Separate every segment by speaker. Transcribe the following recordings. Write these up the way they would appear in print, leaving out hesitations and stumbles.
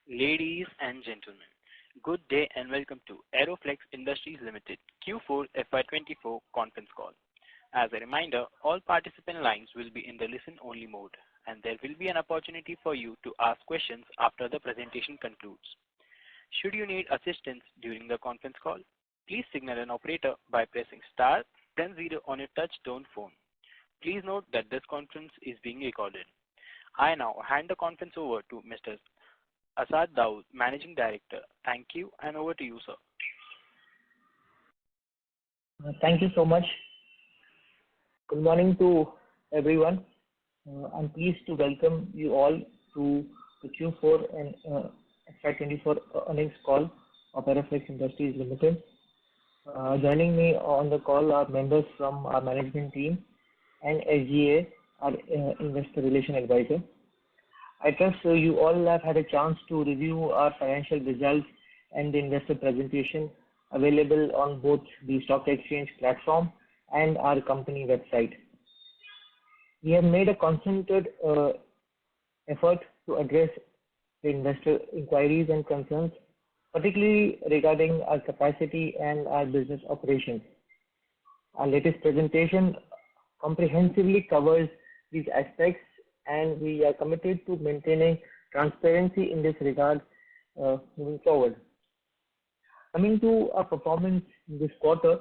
Speaker 1: Ladies and gentlemen, good day and welcome to Aeroflex Industries Limited Q4 FY24 conference call. As a reminder, all participant lines will be in the listen-only mode, and there will be an opportunity for you to ask questions after the presentation concludes. Should you need assistance during the conference call, please signal an operator by pressing star then 0 on your touch-tone phone. Please note that this conference is being recorded. I now hand the conference over to Mr. Asad Daud, Managing Director. Thank you, and over to you, sir.
Speaker 2: Thank you so much. Good morning to everyone. I'm pleased to welcome you all to the Q4 and FY24 earnings call of Aeroflex Industries Limited. Joining me on the call are members from our management team and SGA, our investor relation advisor. I trust you all have had a chance to review our financial results and the investor presentation available on both the stock exchange platform and our company website. We have made a concentrated effort to address the investor inquiries and concerns, particularly regarding our capacity and our business operations. Our latest presentation comprehensively covers these aspects, and we are committed to maintaining transparency in this regard moving forward. Coming to our performance this quarter,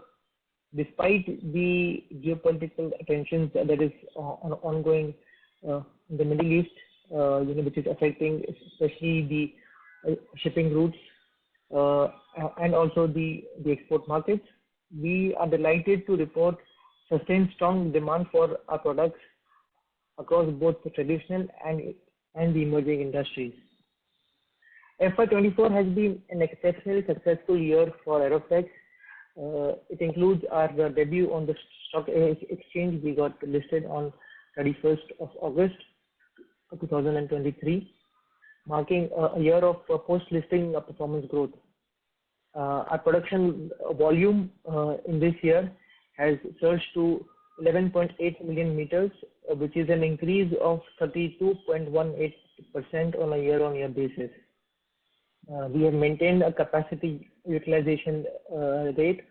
Speaker 2: despite the geopolitical tensions that is ongoing in the Middle East, which is affecting especially the shipping routes and also the export markets, we are delighted to report sustained strong demand for our products across both the traditional and the emerging industries. FY24 has been an exceptionally successful year for Aeroflex. It includes our debut on the stock exchange. We got listed on 31st of August 2023, marking a year of post-listing performance growth. Our production volume in this year has surged to 11.8 million meters, which is an increase of 32.18% on a year-on-year basis. We have maintained a capacity utilization rate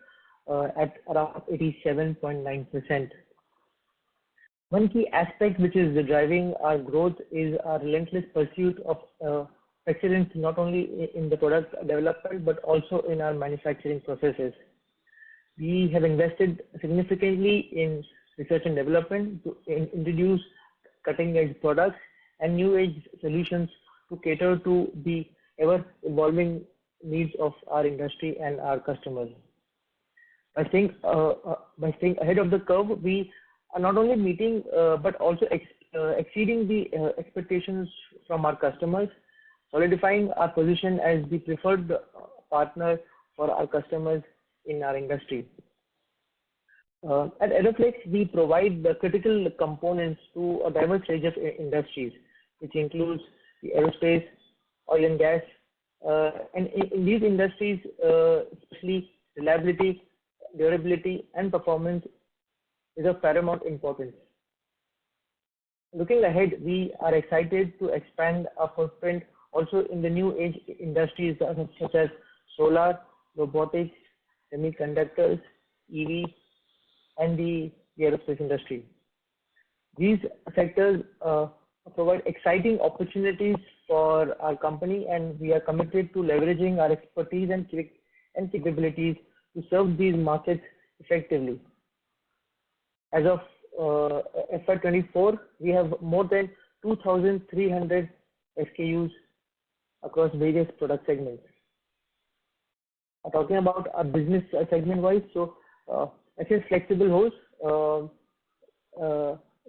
Speaker 2: at around 87.9%. One key aspect which is driving our growth is our relentless pursuit of excellence, not only in the product development but also in our manufacturing processes. We have invested significantly in research and development to introduce cutting-edge products and new-age solutions to cater to the ever-evolving needs of our industry and our customers. By staying ahead of the curve, we are not only meeting but also exceeding the expectations from our customers, solidifying our position as the preferred partner for our customers in our industry. At Aeroflex, we provide the critical components to a diverse range of industries, which includes the aerospace, oil and gas, and in these industries, especially reliability, durability, and performance is of paramount importance. Looking ahead, we are excited to expand our footprint also in the new age industries such as solar, robotics, semiconductors, EV, and the aerospace industry. These sectors provide exciting opportunities for our company, and we are committed to leveraging our expertise and capabilities to serve these markets effectively. As of FY24, we have more than 2,300 SKUs across various product segments. Talking about our business segment-wise, so SS Flexible Hose,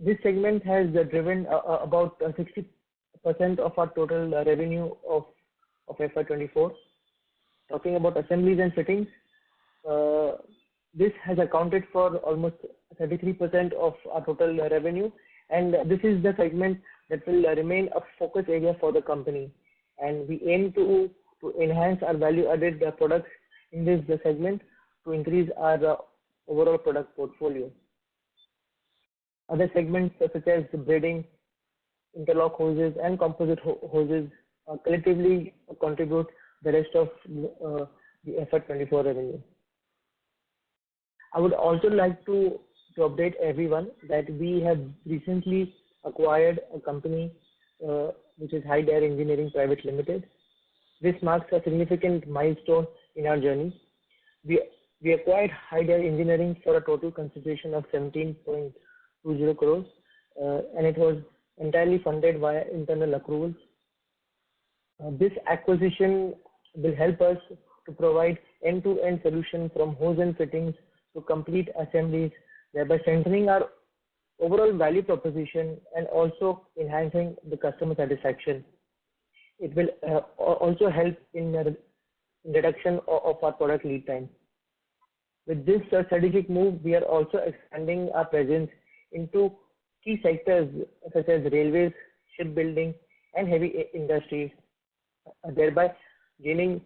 Speaker 2: this segment has driven about 60% of our total revenue of FY24. Talking about assemblies and fittings, this has accounted for almost 33% of our total revenue, and this is the segment that will remain a focus area for the company. And we aim to enhance our value-added products in this segment to increase our overall product portfolio. Other segments such as braiding, interlock hoses, and composite hoses collectively contribute the rest of the FY24 revenue. I would also like to update everyone that we have recently acquired a company which is High Dare Engineering Private Limited. This marks a significant milestone in our journey. We acquired High Dare Engineering for a total consideration of 17.20 crores, and it was entirely funded via internal accruals. This acquisition will help us to provide end-to-end solution from hose and fittings to complete assemblies, thereby strengthening our overall value proposition and also enhancing the customer satisfaction. It will also help in the reduction of our product lead time. With this strategic move, we are also expanding our presence into key sectors such as railways, shipbuilding, and heavy industries, thereby gaining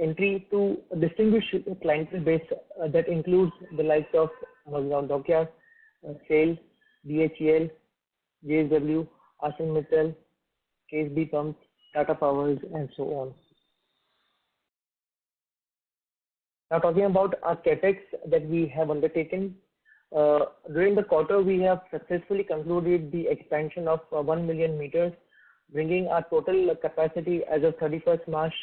Speaker 2: entry to a distinguished clientele base that includes the likes of Nokia, SAIL, DHEL, JSW, ArcelorMittal, KSB Pumps, Tata Powers, and so on. Now talking about our capex that we have undertaken, during the quarter we have successfully concluded the expansion of 1 million meters, bringing our total capacity as of 31st March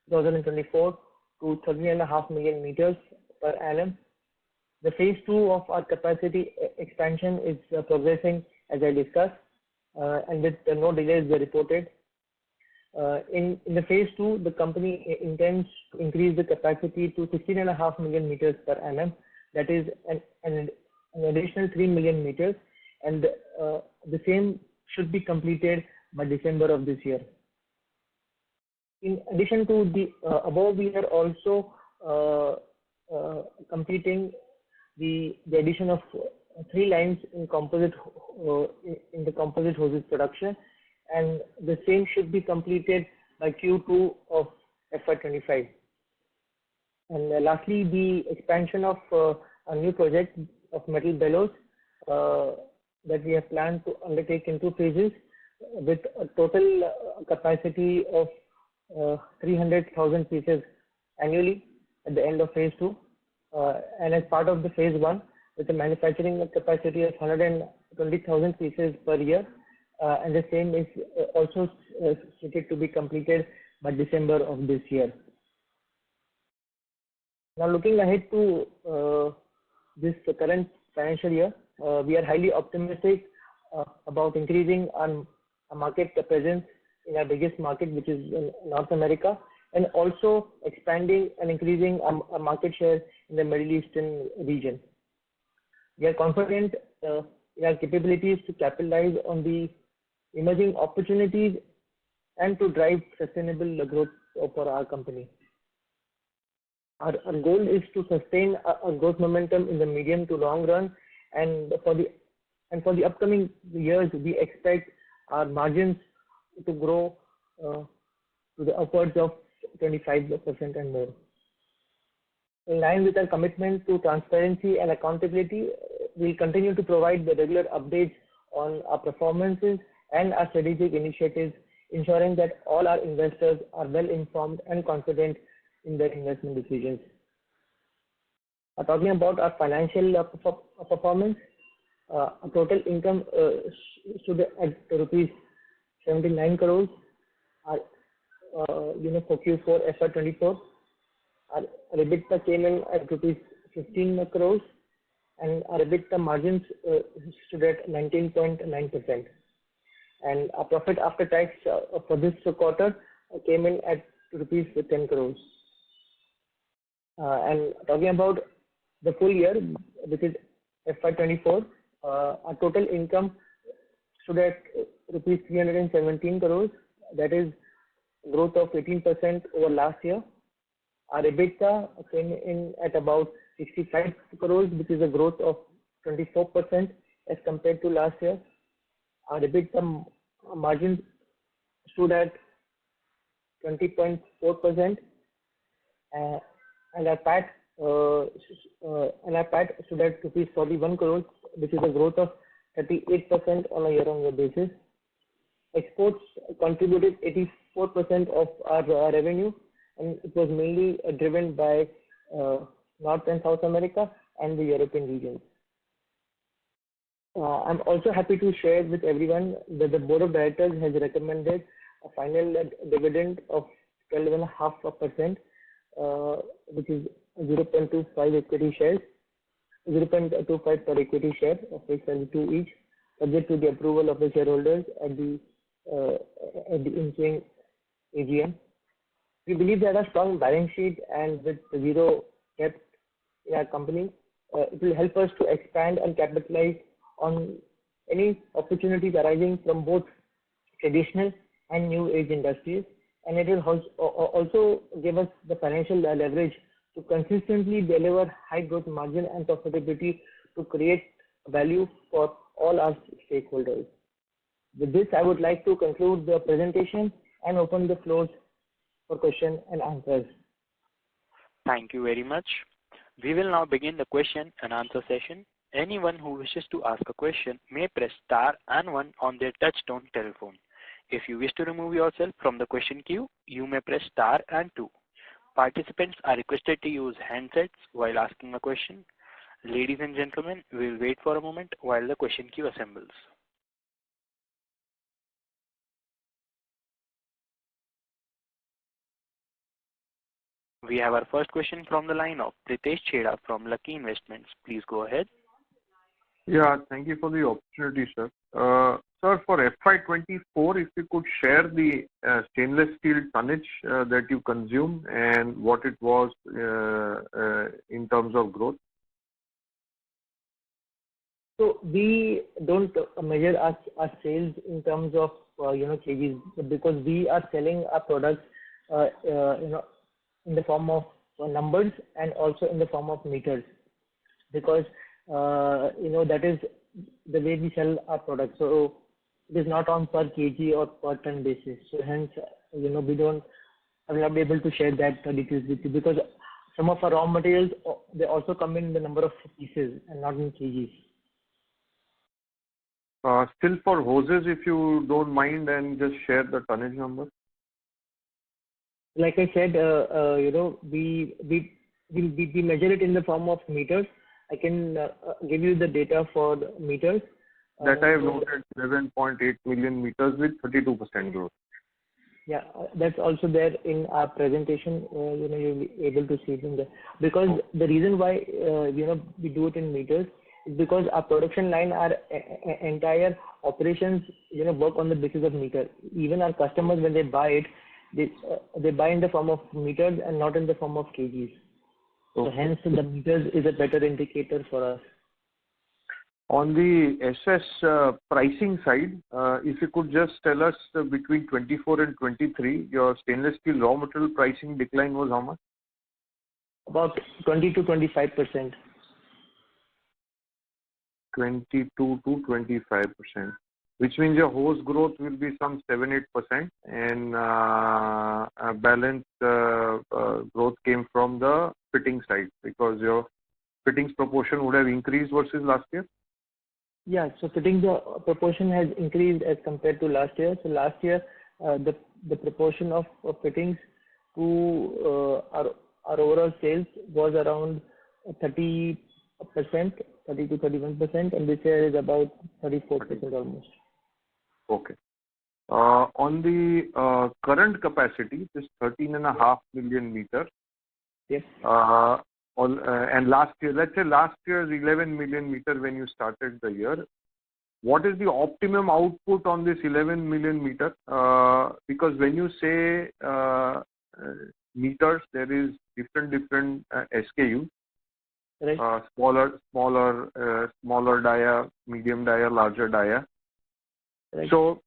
Speaker 2: 2024 to 13.5 million meters per annum. The phase 2 of our capacity expansion is progressing as I discussed, and with no delays reported. In the phase 2, the company intends to increase the capacity to 16.5 million meters per annum. That is an additional 3 million meters, and the same should be completed by December of this year. In addition to the above, we are also completing the addition of 3 lines in the composite hoses production, and the same should be completed by Q2 of FY25. And lastly, the expansion of a new project of metal bellows that we have planned to undertake in 2 phases with a total capacity of 300,000 pieces annually at the end of phase 2, and as part of the phase 1 with a manufacturing capacity of 120,000 pieces per year, and the same is also slated to be completed by December of this year. Now looking ahead to this current financial year, we are highly optimistic about increasing our market presence in our biggest market, which is in North America, and also expanding and increasing our market share in the Middle Eastern region. We are confident in our capabilities to capitalize on the emerging opportunities and to drive sustainable growth for our company. Our goal is to sustain a growth momentum in the medium to long run, and for the upcoming years, we expect our margins to grow to the upwards of 25% and more. In line with our commitment to transparency and accountability, we'll continue to provide the regular updates on our performances and our strategic initiatives, ensuring that all our investors are well informed and confident in their investment decisions. Talking about our financial performance, our total income stood at rupees 79 crores for Q4 FY24. Our EBITDA came in at rupees 15 crores, and our EBITDA margins stood at 19.9%. And our profit after tax for this quarter came in at rupees 10 crores. And talking about the full year, which is FY24, our total income stood at rupees 317 crores. That is growth of 18% over last year. Our EBITDA came in at about 65 crores, which is a growth of 24% as compared to last year. Our EBITDA margin stood at 20.4%, and our PAT stood at rupees 41 crores, which is a growth of 38% on a year-on-year basis. Exports contributed 84% of our revenue, and it was mainly driven by North and South America and the European region. I'm also happy to share with everyone that the Board of Directors has recommended a final dividend of 12.5%, which is 0.25 equity shares, 0.25 per equity share of which 2 each, subject to the approval of the shareholders at the ensuing AGM. We believe that a strong balance sheet and with zero debt in our company, it will help us to expand and capitalize on any opportunities arising from both traditional and new age industries, and it will also give us the financial leverage to consistently deliver high growth margin and profitability to create value for all our stakeholders. With this, I would like to conclude the presentation and open the floor for question and answers.
Speaker 1: Thank you very much. We will now begin the question and answer session. Anyone who wishes to ask a question may press star and 1 on their touchtone telephone. If you wish to remove yourself from the question queue, you may press star and 2. Participants are requested to use handsets while asking a question. Ladies and gentlemen, we will wait for a moment while the question queue assembles. We have our first question from the line of Pritesh Chheda from Lucky Investments. Please go ahead.
Speaker 3: Yeah, thank you for the opportunity, sir. Sir, for FY24, if you could share the stainless steel tonnage that you consume and what it was in terms of growth.
Speaker 2: So we don't measure our sales in terms of kgs, because we are selling our products in the form of numbers and also in the form of meters, because that is the way we sell our products. So it is not on per kg or per ton basis. So hence, I will not be able to share that details with you, because some of our raw materials, they also come in the number of pieces and not in kgs.
Speaker 3: Still for hoses, if you don't mind, and just share the tonnage number.
Speaker 2: Like I said, we measure it in the form of meters. I can give you the data for the meters.
Speaker 3: That I have noted 11.8 million meters with 32% growth.
Speaker 2: Yeah, that's also there in our presentation. You'll be able to see it in there. Because the reason why we do it in meters is because our production line, our entire operations, work on the basis of meter. Even our customers, when they buy it, they buy in the form of meters and not in the form of kgs. So hence the meters is a better indicator for us.
Speaker 3: On the SS pricing side, if you could just tell us between 24 and 23, your stainless steel raw material pricing decline was how much?
Speaker 2: About 20 to 25%.
Speaker 3: 22 to 25%, which means your hose growth will be some 7-8%, and balance growth came from the fitting side, because your fittings proportion would have increased versus last year.
Speaker 2: Yeah, so fittings proportion has increased as compared to last year. So last year, the proportion of fittings to our overall sales was around 30%, 30 to 31%, and this year is about 34% almost.
Speaker 3: Okay. On the current capacity, this 13.5 million meters.
Speaker 2: Yes.
Speaker 3: And last year, let's say last year's 11 million meter when you started the year, what is the optimum output on this 11 million meter? Because when you say meters, there is different SKUs.
Speaker 2: Right.
Speaker 3: Smaller dia, medium dia, larger dia.
Speaker 2: Right.
Speaker 3: So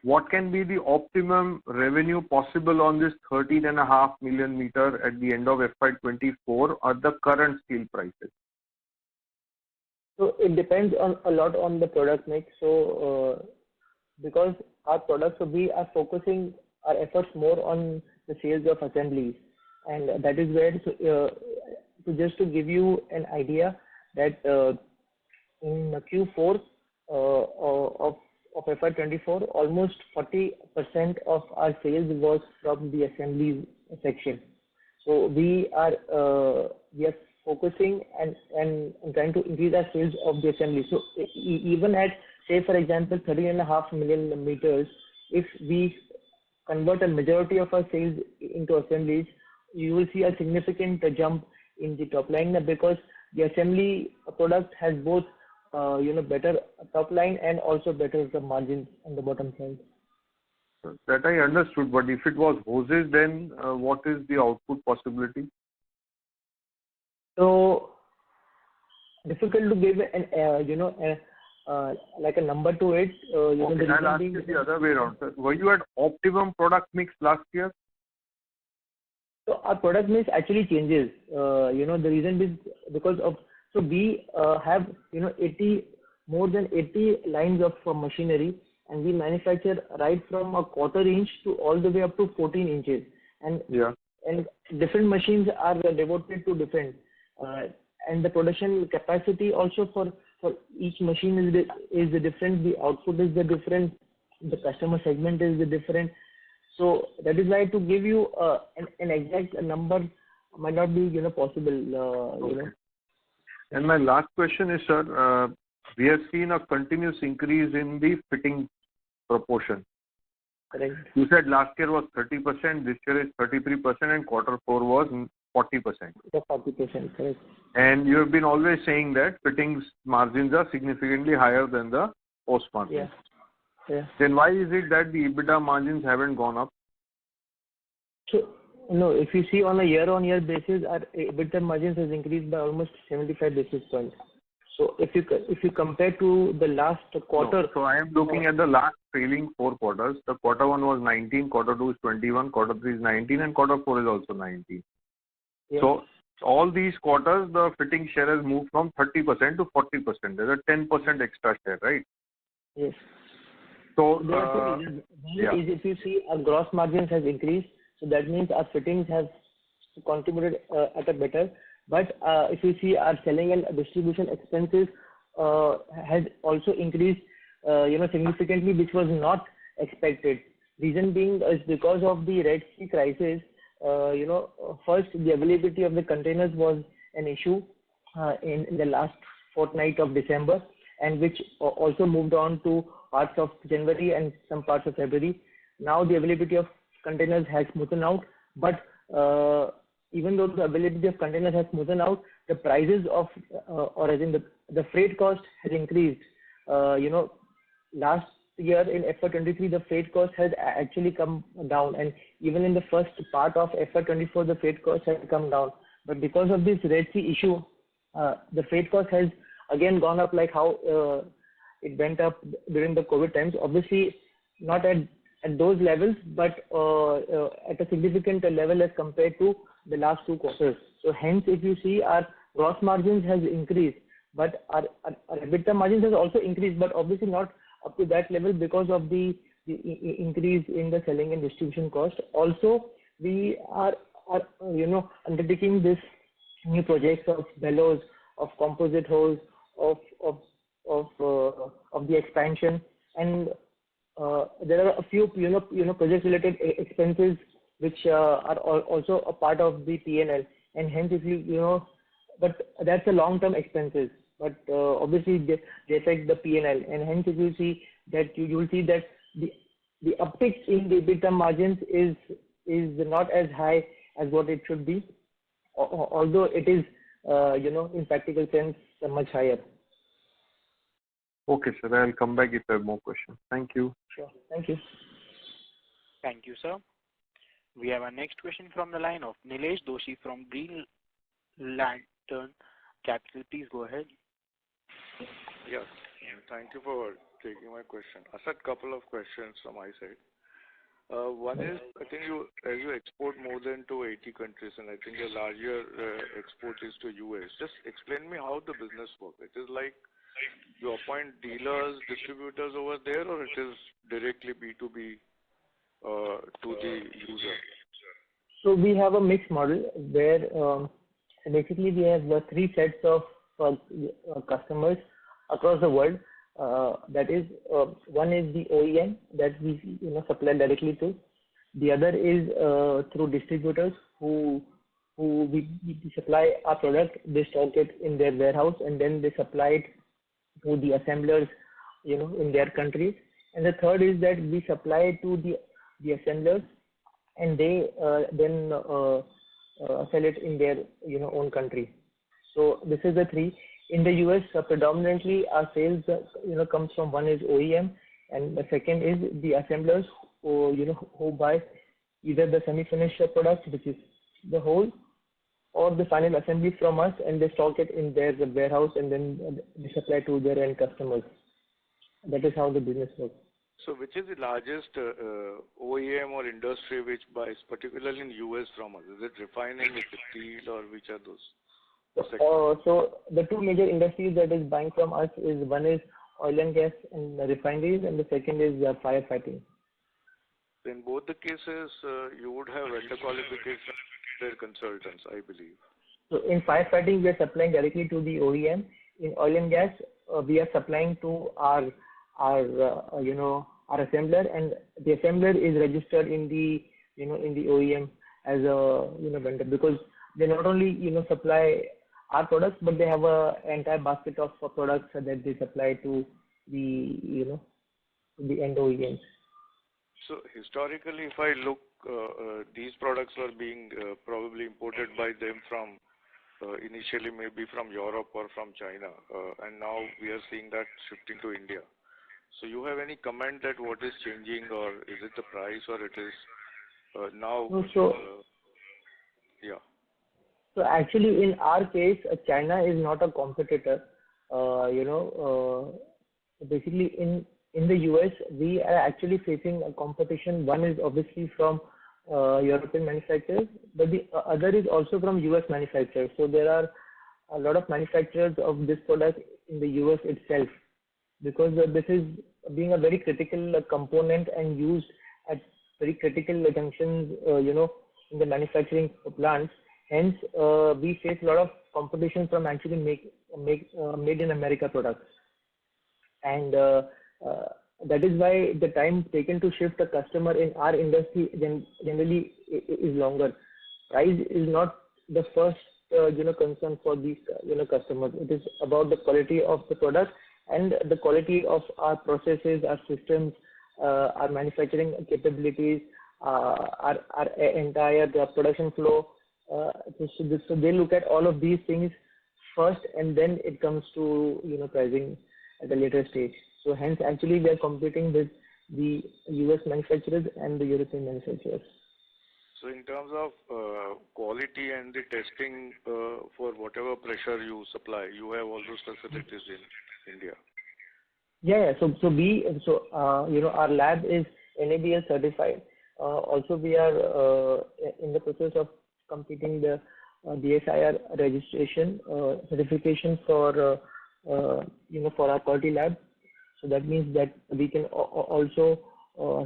Speaker 3: what can be the optimum revenue possible on this 13.5 million meter at the end of FY24 at the current steel prices?
Speaker 2: So it depends a lot on the product mix. So because our products, so we are focusing our efforts more on the sales of assemblies, and that is where, so just to give you an idea that in Q4 of of FY24, almost 40% of our sales was from the assemblies section. So we are focusing and trying to increase our sales of the assembly. So even at, say for example, 13.5 million meters, if we convert a majority of our sales into assemblies, you will see a significant jump in the top line, because the assembly product has both better top line and also better the margins on the bottom side.
Speaker 3: That I understood, but if it was hoses, then what is the output possibility?
Speaker 2: So difficult to give an like a number to it.
Speaker 3: Okay, I'll ask you the other way around, sir. Were you at optimum product mix last year?
Speaker 2: So our product mix actually changes. The reason is because of, so we have more than 80 lines of machinery, and we manufacture right from a quarter inch to all the way up to 14 inches. And different machines are devoted to different, and the production capacity also for each machine is different. The output is different. The customer segment is different. So that is why to give you an exact number might not be possible.
Speaker 3: Okay. And my last question is, sir, we have seen a continuous increase in the fitting proportion.
Speaker 2: Correct.
Speaker 3: You said last year was 30%, this year is 33%, and quarter 4 was 40%.
Speaker 2: 40%, correct.
Speaker 3: And you have been always saying that fittings margins are significantly higher than the post margins.
Speaker 2: Yeah.
Speaker 3: Then why is it that the EBITDA margins haven't gone up?
Speaker 2: So, no, if you see on a year-on-year basis, our EBITDA margins has increased by almost 75 basis points. So if you compare to the last quarter.
Speaker 3: No, so I am looking at the last trailing 4 quarters. The quarter 1 was 19, quarter 2 is 21, quarter 3 is 19, and quarter 4 is also 19.
Speaker 2: Yeah.
Speaker 3: So all these quarters, the fitting share has moved from 30% to 40%. There's a 10% extra share, right?
Speaker 2: Yes.
Speaker 3: So
Speaker 2: if you see, our gross margins has increased, so that means our fittings have contributed at a better. But if you see, our selling and distribution expenses has also increased, significantly, which was not expected. Reason being is because of the Red Sea crisis. First, the availability of the containers was an issue in the last fortnight of December, and which also moved on to parts of January and some parts of February. Now the availability of containers has smoothened out, but even though the availability of containers has smoothened out, the prices of, or as in the freight cost has increased. Last year in FY23, the freight cost has actually come down, and even in the first part of FY24, the freight cost has come down. But because of this Red Sea issue, the freight cost has again gone up, like how it went up during the COVID times. Obviously, not at those levels, but at a significant level as compared to the last 2 quarters. So hence, if you see, our gross margins has increased, but our EBITDA margins has also increased, but obviously not up to that level because of the increase in the selling and distribution cost. Also, we are undertaking this new projects of bellows, of composite hose, of the expansion, and there are a few project related expenses which are also a part of the P&L, and hence if but that's a long term expenses, but obviously they affect the P&L, and hence if you see that you will see that the uptick in the EBITDA margins is not as high as what it should be, although it is in practical sense much higher.
Speaker 3: Okay, sir. I'll come back if I have more questions. Thank you.
Speaker 2: Sure. Thank you.
Speaker 1: Thank you, sir. We have our next question from the line of Nilesh Doshi from Green Lantern Capital. Please go ahead.
Speaker 4: Yes, thank you for taking my question. I said couple of questions from my side. One is, I think as you export more than to 80 countries, and I think your larger export is to US. Just explain me how the business works. It is like you appoint dealers, distributors over there, or it is directly B2B to the user?
Speaker 2: So we have a mixed model where basically we have 3 sets of customers across the world. That is, one is the OEM that we supply directly to. The other is through distributors who we supply our product. They stock it in their warehouse and then they supply it to the assemblers, in their countries. And the third is that we supply to the assemblers, and they then sell it in their own country. So this is the three. In the US, predominantly our sales comes from, one is OEM, and the second is the assemblers who buy either the semi-finished product, which is the whole, or the final assembly from us, and they stock it in their warehouse and then they supply to their end customers. That is how the business works.
Speaker 4: So which is the largest OEM or industry which buys, particularly in US from us? Is it refining, is it steel, or which are those?
Speaker 2: So the two major industries that is buying from us is, one is oil and gas and refineries, and the second is firefighting.
Speaker 4: In both the cases, you would have vendor qualification, their consultants, I believe.
Speaker 2: So in firefighting, we are supplying directly to the OEM. In oil and gas, we are supplying to our assembler, and the assembler is registered in the in the OEM as a vendor, because they not only supply our products, but they have a entire basket of products that they supply to the the end OEMs.
Speaker 4: So historically, if I look, these products were being probably imported by them from initially maybe from Europe or from China, and now we are seeing that shifting to India. So you have any comment that what is changing, or is it the price, or it is now? Yeah.
Speaker 2: So actually, in our case, China is not a competitor. Basically, in the US, we are actually facing a competition. One is obviously from European manufacturers, but the other is also from US manufacturers. So there are a lot of manufacturers of this product in the US itself, because this is being a very critical component and used at very critical junctions, in the manufacturing plants. Hence, we face a lot of competition from actually made in America products, and that is why the time taken to shift a customer in our industry generally is longer. Price is not the first concern for these customers. It is about the quality of the product and the quality of our processes, our systems, our manufacturing capabilities, our entire production flow. So they look at all of these things first, and then it comes to pricing at a later stage. So hence, actually, we are competing with the US manufacturers and the European manufacturers.
Speaker 4: So in terms of quality and the testing for whatever pressure you supply, you have all those facilities in India.
Speaker 2: Yeah. So our lab is NABL certified. Also, we are in the process of completing the DSIR registration certification for for our quality lab. So that means that we can also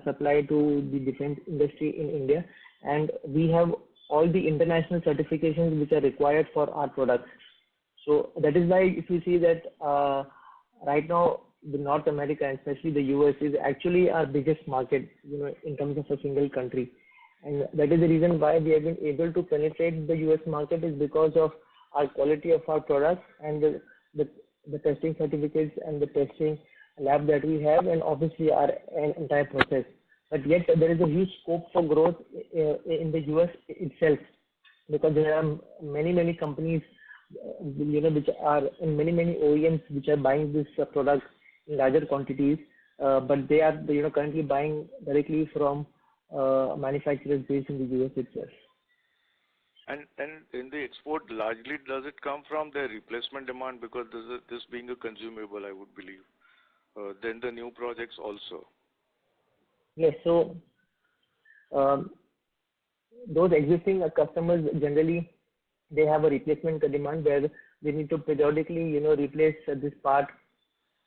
Speaker 2: supply to the defense industry in India, and we have all the international certifications which are required for our products. So that is why, if you see that right now, the North America, and especially the US, is actually our biggest market, in terms of a single country. And that is the reason why we have been able to penetrate the US market, is because of our quality of our products and the testing certificates and the testing lab that we have, and obviously our entire process. But yet there is a huge scope for growth in the US itself, because there are many companies, which are in many OEMs which are buying this product in larger quantities, but they are currently buying directly from manufacturers based in the US itself.
Speaker 4: And in the export, largely does it come from the replacement demand, because this being a consumable, I would believe, then the new projects also?
Speaker 2: Yes. So those existing customers, generally they have a replacement demand, where they need to periodically replace this part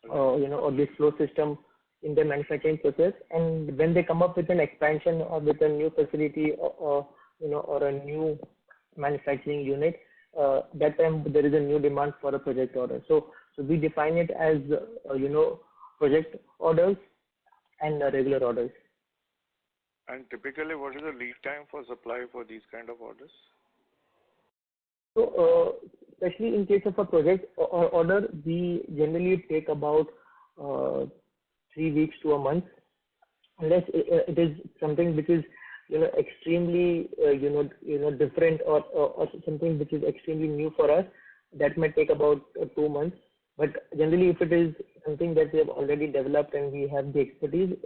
Speaker 2: or this flow system in their manufacturing process. And when they come up with an expansion or with a new facility or a new manufacturing unit, that time there is a new demand for a project order. So we define it as project orders and regular orders.
Speaker 4: And typically, what is the lead time for supply for these kind of orders?
Speaker 2: So, especially in case of a project or order, we generally take about 3 weeks to a month, unless it is something which is extremely different or something which is extremely new for us. That might take about 2 months. But generally, if it is something that we have already developed and we have the expertise,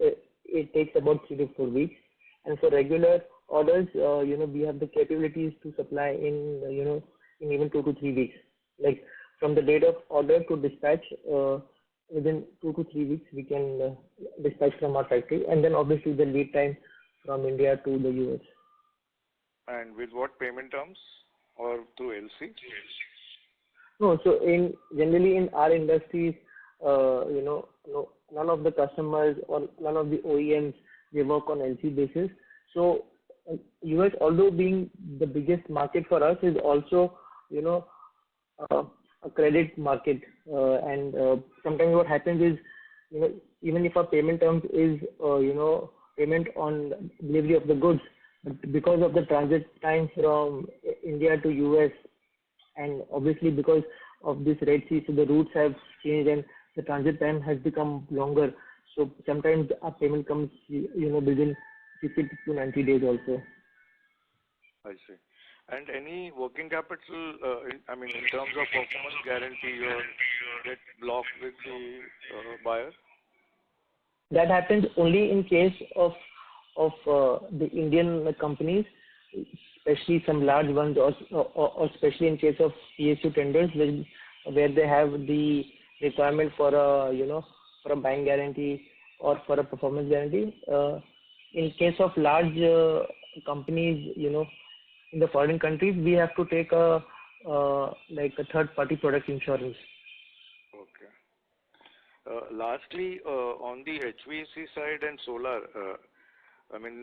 Speaker 2: it takes about 3 to 4 weeks. And for regular orders, we have the capabilities to supply in in even 2 to 3 weeks. Like from the date of order to dispatch, within 2 to 3 weeks we can dispatch from our factory, and then obviously the lead time from India to the US.
Speaker 4: And with what payment terms, or through LC?
Speaker 2: No, so generally in our industries, none of the customers or none of the OEMs, they work on LC basis. So US, although being the biggest market for us, is also a credit market, and sometimes what happens is even if our payment terms is payment on delivery of the goods, but because of the transit time from India to US, and obviously because of this Red Sea, so the routes have changed and the transit time has become longer. So sometimes our payment comes within 60 to 90 days also.
Speaker 4: I see. And any working capital, in terms of performance guarantee, or get blocked with the buyer?
Speaker 2: That happens only in case of the Indian companies, especially some large ones, or especially in case of PSU tenders, where they have the requirement for a bank guarantee or for a performance guarantee. In case of large companies, in the foreign countries, we have to take a third-party product insurance.
Speaker 4: Okay. Lastly, on the HVAC side and solar,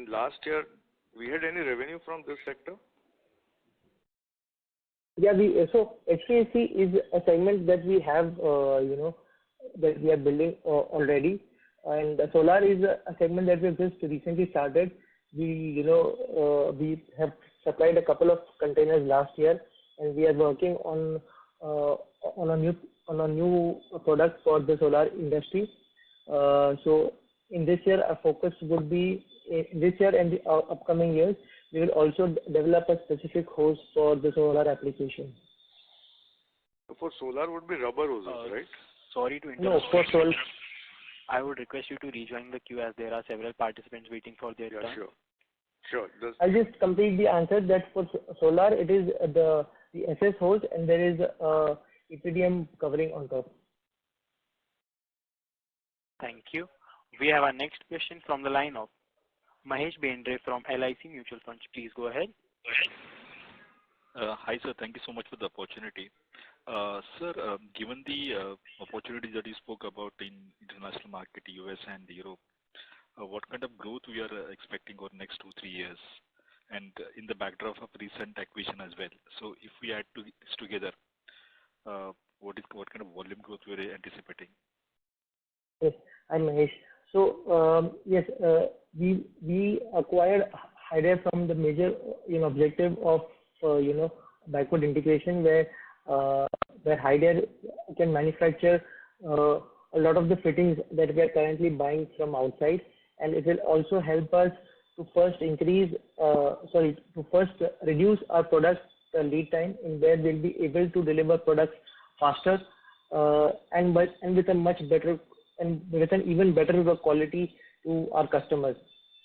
Speaker 4: last year we had any revenue from this sector?
Speaker 2: Yeah, so HVAC is a segment that we have, that we are building already, and solar is a segment that we have just recently started. We have supplied a couple of containers last year, and we are working on a new product for the solar industry. So in this year, our focus would be this year and the upcoming years. We will also develop a specific hose for the solar application.
Speaker 4: For solar would be rubber hoses, right?
Speaker 1: Sorry to interrupt.
Speaker 2: No, for solar.
Speaker 1: I would request you to rejoin the queue, as there are several participants waiting for their turn.
Speaker 4: Sure.
Speaker 2: I'll just complete the answer that for solar, it is the SS hose, and there is EPDM covering on top.
Speaker 1: Thank you. We have our next question from the line of Mahesh Bendre from LIC Mutual Funds. Please go ahead.
Speaker 5: Hi, sir. Thank you so much for the opportunity. Sir, given the opportunities that you spoke about in international market, US and Europe, what kind of growth we are expecting over the next 2-3 years, and in the backdrop of recent acquisition as well? So if we add this together, what kind of volume growth we are anticipating?
Speaker 2: Yes, I'm Mahesh. So yes, we acquired Hyder from the major objective of backward integration, where Hyder can manufacture a lot of the fittings that we are currently buying from outside, and it will also help us to first reduce our product lead time, in where we'll be able to deliver products faster and with a much better and with an even better quality to our customers.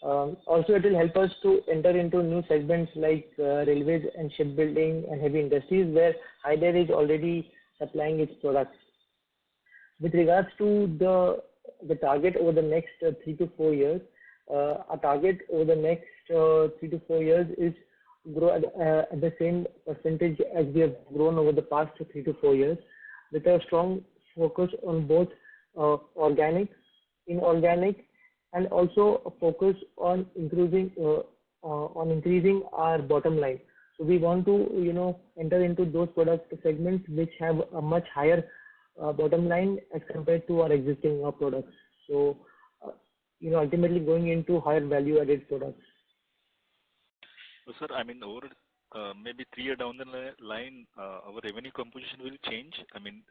Speaker 2: Also, it will help us to enter into new segments like railways and shipbuilding and heavy industries, where Hyder is already supplying its products. With regards to the target over the next 3 to 4 years, our target over the next 3 to 4 years is grow at the same percentage as we have grown over the past 3 to 4 years, with a strong focus on both organic, inorganic, and also a focus on increasing our bottom line. So we want to enter into those product segments which have a much higher bottom line as compared to our existing products. So, ultimately going into higher value-added products.
Speaker 5: So, sir, I mean, over maybe 3 years down the line, our revenue composition will change. I mean,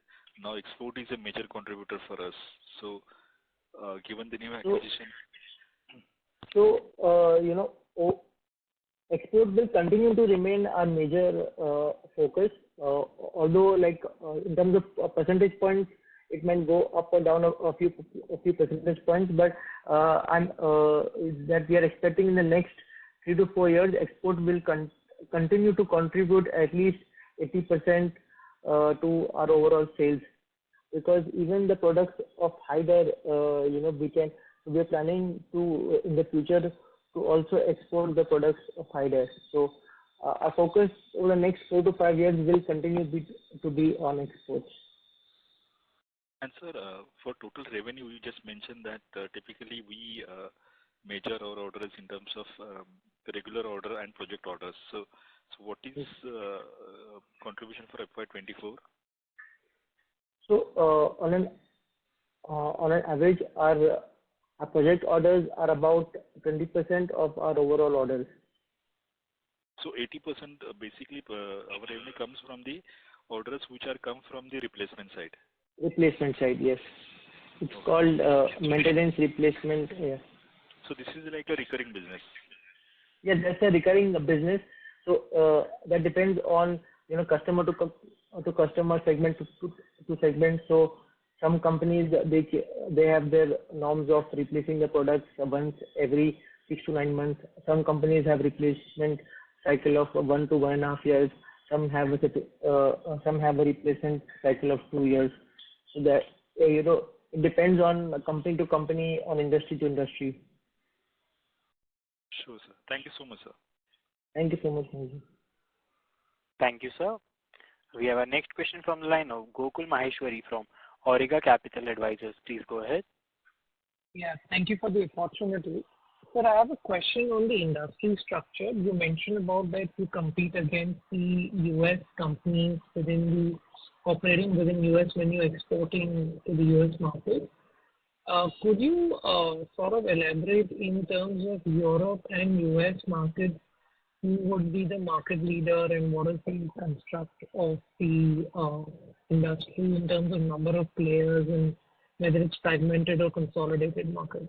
Speaker 5: now export is a major contributor for us. So, given the new acquisition.
Speaker 2: Export will continue to remain our major focus. Although, in terms of percentage points, it might go up or down a few percentage points. But that we are expecting in the next 3 to 4 years, export will continue to contribute at least 80% to our overall sales. Because even the products of Hyder, we are planning to in the future to also export the products of Hyder. So our focus over the next 4 to 5 years will continue to be on exports.
Speaker 5: And sir, for total revenue, you just mentioned that typically we measure our orders in terms of regular order and project orders. So what is contribution for FY24?
Speaker 2: So on an average, our project orders are about 20% of our overall orders.
Speaker 5: So 80% basically our revenue comes from the orders which are come from the replacement side.
Speaker 2: Replacement side, yes. It's called maintenance replacement. Yeah.
Speaker 5: So this is like a recurring business.
Speaker 2: Yeah, that's a recurring business. So that depends on customer to customer, segment to segment. So some companies they have their norms of replacing the products once every 6 to 9 months. Some companies have replacement cycle of 1 to 1.5 years. Some have a replacement cycle of 2 years. So that it depends on company to company, on industry to industry.
Speaker 5: Sure, sir. Thank you so much, sir.
Speaker 2: Thank you so much, Manju.
Speaker 1: Thank you, sir. We have our next question from the line of Gokul Maheshwari from Auriga Capital Advisors. Please go ahead.
Speaker 6: Yeah, thank you for the opportunity. Sir, I have a question on the industry structure. You mentioned about that you compete against the US companies operating within US when you're exporting to the US market. Could you sort of elaborate in terms of Europe and US markets, who would be the market leader and what is the construct of the industry in terms of number of players and whether it's fragmented or consolidated market?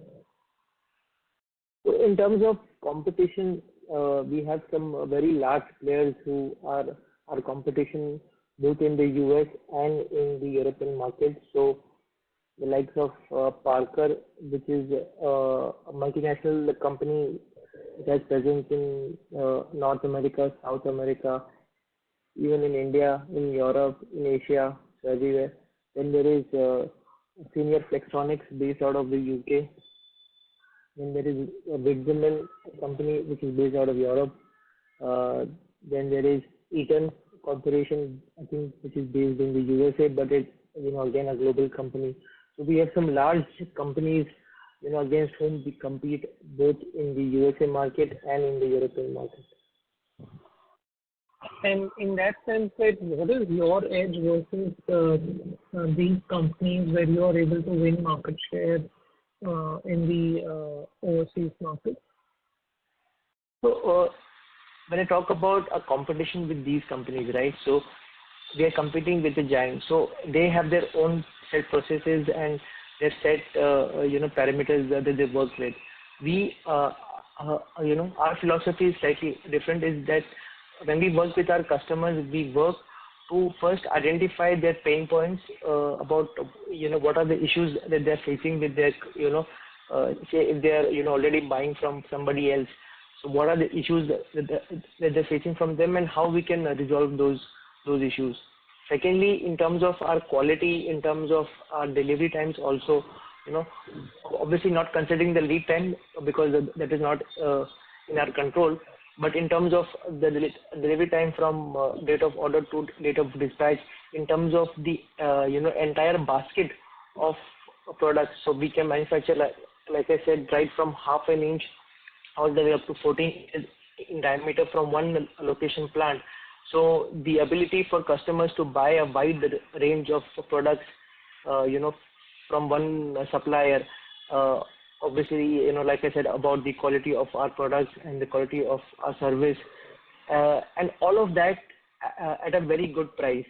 Speaker 2: So in terms of competition, we have some very large players who are our competition both in the US and in the European market. So the likes of Parker, which is a multinational company that has presence in North America, South America, even in India, in Europe, in Asia, so everywhere. Then there is Senior Flextronics based out of the UK. Then there is a Bigzimel company which is based out of Europe. Then there is Eaton Corporation, I think, which is based in the USA, but it's again a global company. So we have some large companies against whom we compete both in the USA market and in the European market.
Speaker 6: And in that sense, what is your edge versus these companies where you are able to win market share in the overseas market?
Speaker 2: So when I talk about a competition with these companies, right? So they are competing with the giants. So they have their own set processes and their set parameters that they work with. We our philosophy is slightly different. Is that when we work with our customers, we work to first identify their pain points about what are the issues that they're facing with their say if they're already buying from somebody else. So what are the issues that they're facing from them and how we can resolve those issues. Secondly, in terms of our quality, in terms of our delivery times also, obviously not considering the lead time because that is not in our control, but in terms of the delivery time from date of order to date of dispatch, in terms of the entire basket of products. So we can manufacture, like I said, right from half an inch all the way up to 14 inches in diameter from one location plant. So the ability for customers to buy a wide range of products from one supplier. Obviously, like I said, about the quality of our products and the quality of our service, and all of that at a very good price.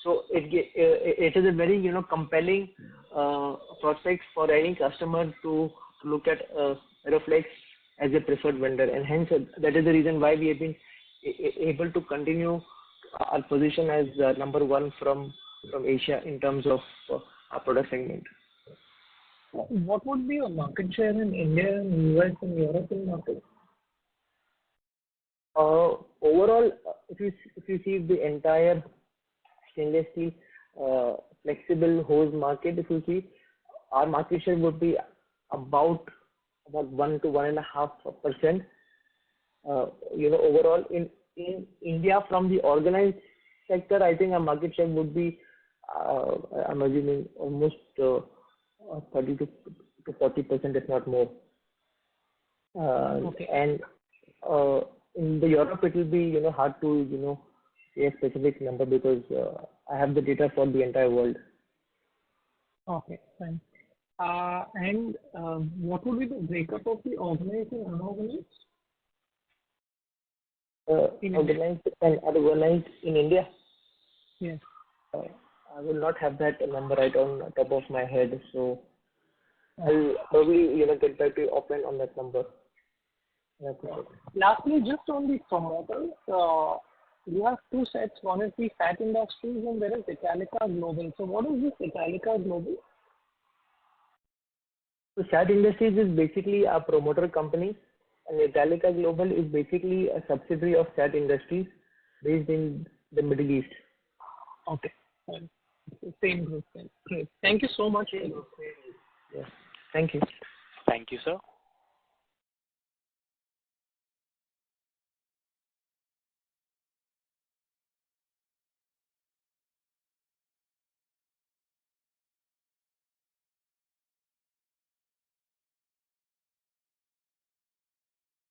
Speaker 2: So it is a very compelling prospect for any customer to look at Aeroflex as a preferred vendor, and hence that is the reason why we have been able to continue our position as number one from Asia in terms of our product segment.
Speaker 6: What would be your market share in India and US and European markets?
Speaker 2: Overall, if you see the entire stainless steel flexible hose market, if you see, our market share would be about 1 to 1.5%. Overall in India from the organized sector, I think our market share would be, I'm assuming, almost 30 to 40%, if not more.
Speaker 6: Okay.
Speaker 2: And in the Europe, it will be hard to say a specific number because I have the data for the entire world.
Speaker 6: Okay, fine. And what would be the breakup of the organized and unorganized?
Speaker 2: Organized and unorganized in India?
Speaker 6: Yes.
Speaker 2: I will not have that number right on top of my head, so I'll probably get back to you offline on that number.
Speaker 6: Lastly, just on the promoters, you have two sets. One is the Fat Industries and there is Italica Global. So what is this Italica Global?
Speaker 2: So Fat Industries is basically a promoter company, and Italica Global is basically a subsidiary of Fat Industries based in the Middle East.
Speaker 6: Okay, fine. Same group then. Great. Thank you so much.
Speaker 2: Yes. Thank you.
Speaker 1: Thank you, sir.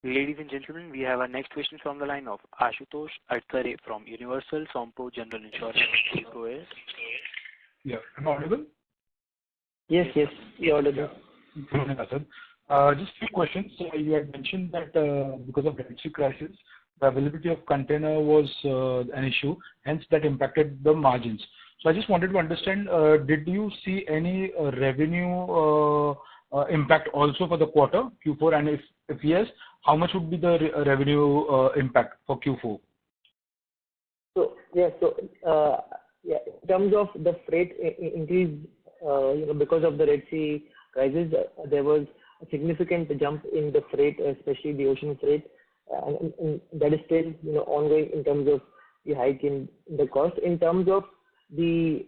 Speaker 1: Ladies and gentlemen, we have our next question from the line of Ashutosh Adkare from Universal Sompo General Insurance. Please go ahead.
Speaker 7: Yeah, am I audible?
Speaker 2: Yes, you're audible.
Speaker 7: Just few questions. You had mentioned that because of the Red Sea crisis, the availability of container was an issue, hence that impacted the margins. So I just wanted to understand, did you see any revenue impact also for the quarter, Q4, and if yes, how much would be the revenue impact for Q4?
Speaker 2: So, in terms of the freight increase, because of the Red Sea crisis, there was a significant jump in the freight, especially the ocean freight, and that is still ongoing in terms of the hike in the cost. In terms of the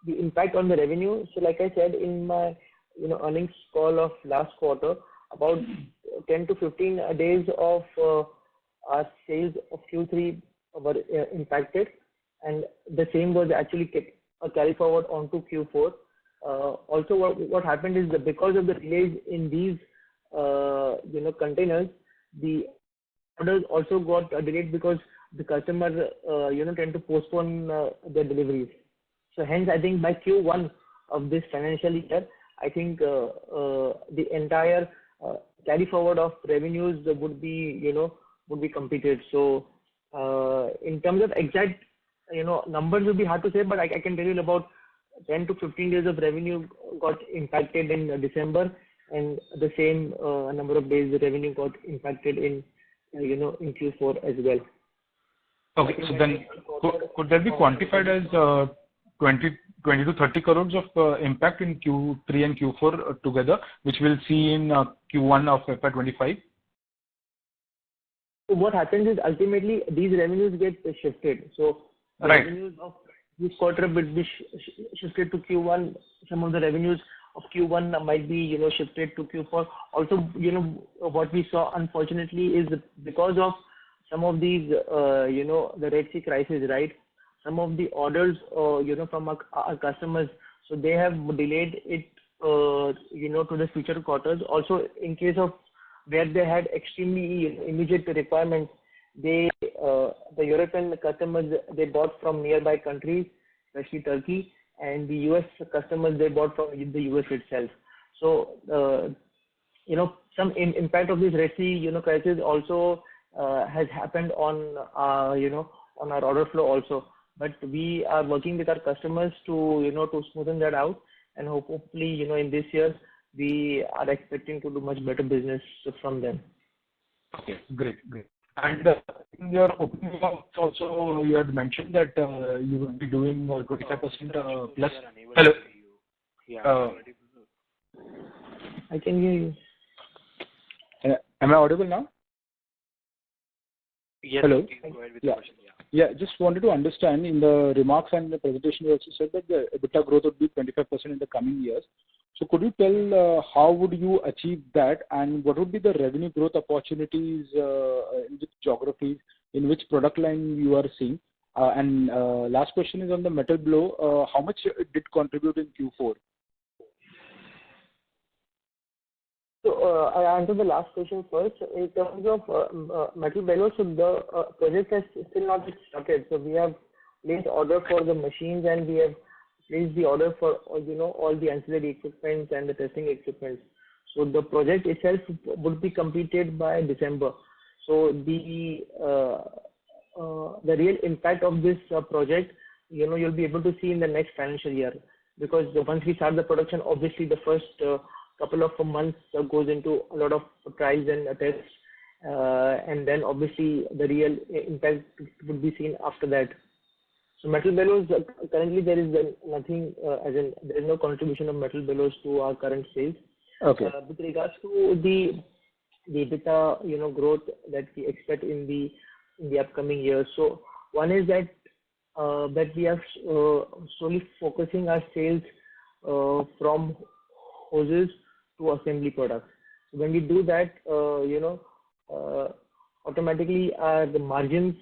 Speaker 2: impact on the revenue, so like I said in my earnings call of last quarter, about 10 to 15 days of our sales of Q3 were impacted, and the same was actually carried forward onto Q4. Also, what happened is that because of the delays in these containers, the orders also got delayed because the customers tend to postpone their deliveries. So hence, I think by Q1 of this financial year, I think the entire carry forward of revenues would be completed. So in terms of exact numbers will be hard to say, but I can tell you about 10 to 15 days of revenue got impacted in December, and the same number of days the revenue got impacted in Q4 as well.
Speaker 7: Okay, so then could that be quantified as 20 to 30 crores of impact in Q3 and Q4 together, which we'll see in Q1 of FY25?
Speaker 2: So what happens is ultimately these revenues get shifted. So the
Speaker 7: right.
Speaker 2: Revenues of this quarter will be shifted to Q1. Some of the revenues of Q1 might be shifted to Q4. Also, what we saw unfortunately is because of some of these the Red Sea crisis, right? Some of the orders from our customers, so they have delayed it to the future quarters. Also, in case of where they had extremely immediate requirements, the European customers, they bought from nearby countries, especially Turkey, and the US customers, they bought from the US itself. So, some impact of this Red Sea, crisis also has happened on, on our order flow also. But we are working with our customers to, to smoothen that out, and hopefully, in this year, we are expecting to do much better business from them.
Speaker 7: Okay, great. And in your opening remarks also, you had mentioned that you will be doing 25% plus. Hello.
Speaker 1: Yeah.
Speaker 2: I can hear you.
Speaker 7: Am I audible now?
Speaker 1: Yes.
Speaker 7: Hello.
Speaker 1: Please go ahead with the question.
Speaker 7: Yeah, just wanted to understand, in the remarks and the presentation, you also said that the EBITDA growth would be 25% in the coming years. So could you tell how would you achieve that, and what would be the revenue growth opportunities in which geographies, in which product line you are seeing? And last question is on the metal blow. How much it did contribute in Q4?
Speaker 2: So I answer the last question first. In terms of metal bellows, so the project has still not been started. So we have placed order for the machines, and we have placed the order for all the ancillary equipment and the testing equipment. So the project itself would be completed by December. So the real impact of this project, you'll be able to see in the next financial year, because once we start the production, obviously the first couple of months goes into a lot of trials and tests, and then obviously the real impact would be seen after that. So metal bellows, currently there is nothing, as in there is no contribution of metal bellows to our current sales.
Speaker 7: Okay.
Speaker 2: With regards to the EBITDA, growth that we expect in the upcoming years. So one is that we are slowly focusing our sales from hoses to assembly products. So when we do that, automatically the margins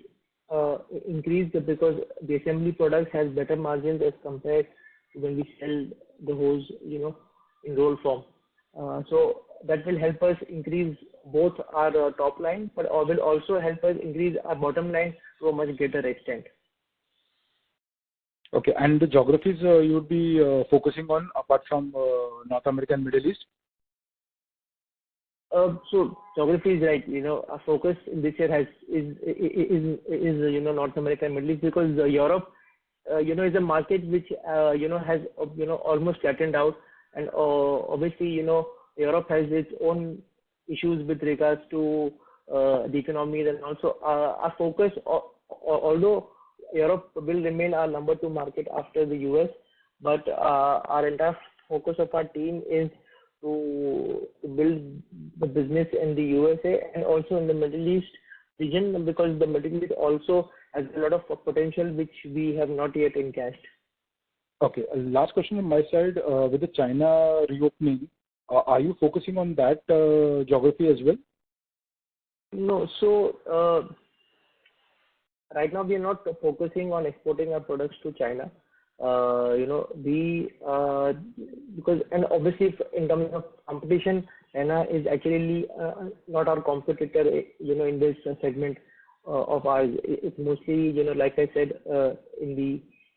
Speaker 2: increase, because the assembly products has better margins as compared to when we sell the hose, in roll form. So that will help us increase both our top line, but will also help us increase our bottom line to a much greater extent.
Speaker 7: Okay, and the geographies you would be focusing on apart from North America and Middle East?
Speaker 2: So geography is right. Our focus in this year is North America and Middle East, because Europe, is a market which has almost flattened out, and obviously Europe has its own issues with regards to the economy, and also our focus, although Europe will remain our number 2 market after the US, but our entire focus of our team is to build the business in the USA and also in the Middle East region, because the Middle East also has a lot of potential which we have not yet encashed.
Speaker 7: Okay, last question on my side. With the China reopening, are you focusing on that geography as well?
Speaker 2: No, so right now we are not focusing on exporting our products to China. Because, and obviously in terms of competition, China is actually not our competitor, in this segment of ours. It's mostly, like I said in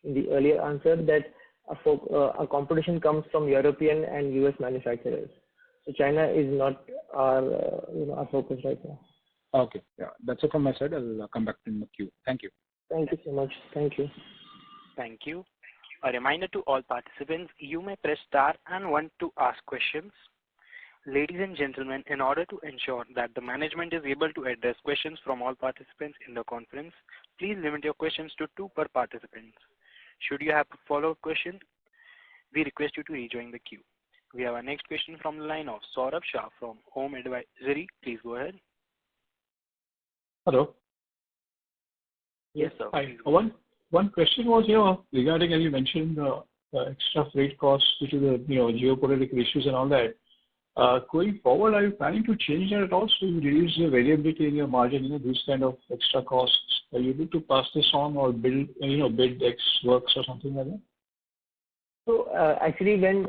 Speaker 2: the earlier answer, that our competition comes from European and US manufacturers. So China is not our focus right now.
Speaker 7: Okay, yeah, that's it from my side. I'll come back in the queue. Thank you.
Speaker 2: Thank you so much. Thank you.
Speaker 1: Thank you. A reminder to all participants, you may press star and 1 to ask questions. Ladies and gentlemen, in order to ensure that the management is able to address questions from all participants in the conference, please limit your questions to 2 per participant. Should you have a follow-up question, we request you to rejoin the queue. We have our next question from the line of Saurabh Shah from Home Advisory. Please go ahead.
Speaker 8: Hello.
Speaker 1: Yes, sir.
Speaker 8: Hi. One question was, regarding, as you mentioned, the extra freight costs due to the, geopolitical issues and all that. Going forward, are you planning to change that at all, so you reduce the variability in your margin, these kind of extra costs? Are you able to pass this on or bid X works or something like that?
Speaker 2: So actually, when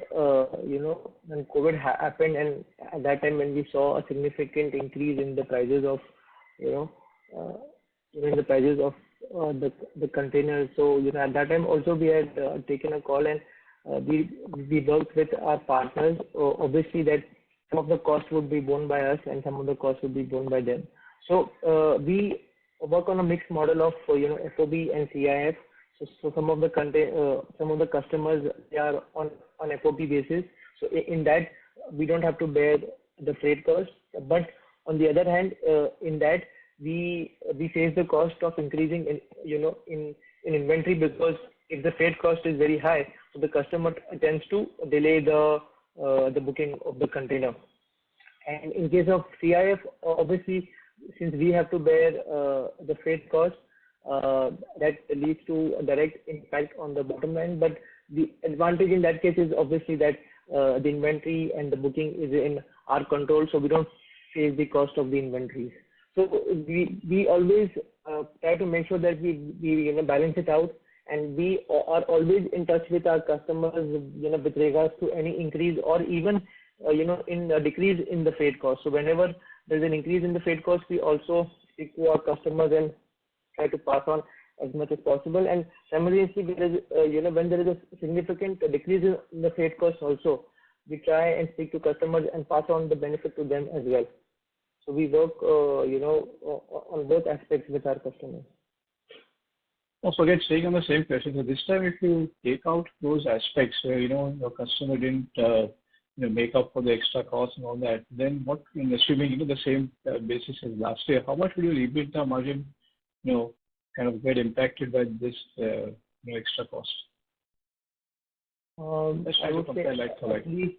Speaker 2: when COVID happened, and at that time when we saw a significant increase in the prices of the containers. So at that time also we had taken a call, and we worked with our partners. Obviously, that some of the cost would be borne by us and some of the cost would be borne by them. So we work on a mixed model of FOB and CIF. So some of the customers, they are on FOB basis. So in that we don't have to bear the freight cost. But on the other hand, in that we face the cost of increasing in inventory, because if the freight cost is very high, so the customer tends to delay the booking of the container. And in case of CIF, obviously, since we have to bear the freight cost, that leads to a direct impact on the bottom line. But the advantage in that case is obviously that the inventory and the booking is in our control, so we don't face the cost of the inventories. So we always try to make sure that we balance it out, and we are always in touch with our customers with regards to any increase or even in a decrease in the freight cost. So whenever there's an increase in the freight cost, we also speak to our customers and try to pass on as much as possible. And simultaneously, when there is a significant decrease in the freight cost also, we try and speak to customers and pass on the benefit to them as well. So we work on both aspects with our customers.
Speaker 8: Also, again, staying on the same question, so this time if you take out those aspects where your customer didn't make up for the extra costs and all that, then what, assuming the same basis as last year, how much will your EBITDA margin kind of get impacted by this extra cost?
Speaker 2: I would say at least,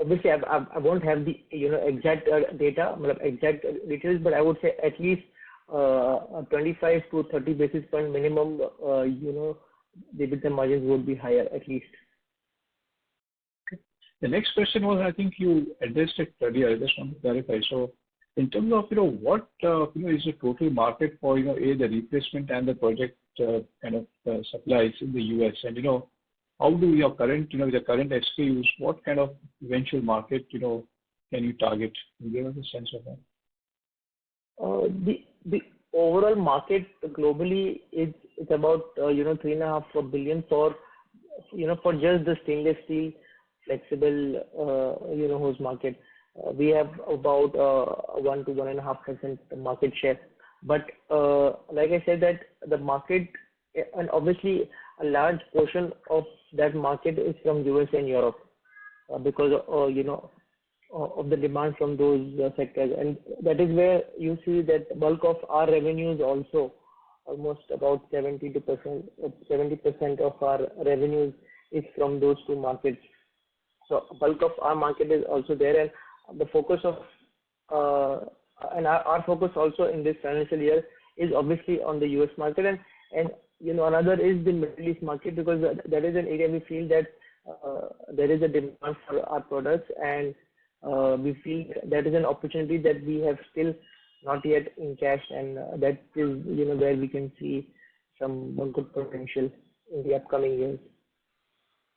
Speaker 2: obviously I won't have the exact data, exact details, but I would say at least 25 to 30 basis point minimum. The EBITDA margins would be higher at least.
Speaker 8: Okay. The next question was, I think you addressed it earlier. I just want to clarify. So, in terms of what is the total market for the replacement and the project supplies in the US, and how do your current with the current SKUs, what kind of eventual market can you target? Can you give us a sense of that?
Speaker 2: The overall market globally is about $3.5 billion for just the stainless steel flexible hose market. We have about 1 to 1.5% market share. But like I said, that the market, and obviously a large portion of that market is from US and Europe because of the demand from those sectors, and that is where you see that the bulk of our revenues also, almost about 70% of our revenues is from those two markets. So bulk of our market is also there, and the focus of our focus also in this financial year is obviously on the US market, and another is the Middle East market, because that is an area we feel that there is a demand for our products, and we feel that is an opportunity that we have still not yet encashed, and that is where we can see some good potential in the upcoming years.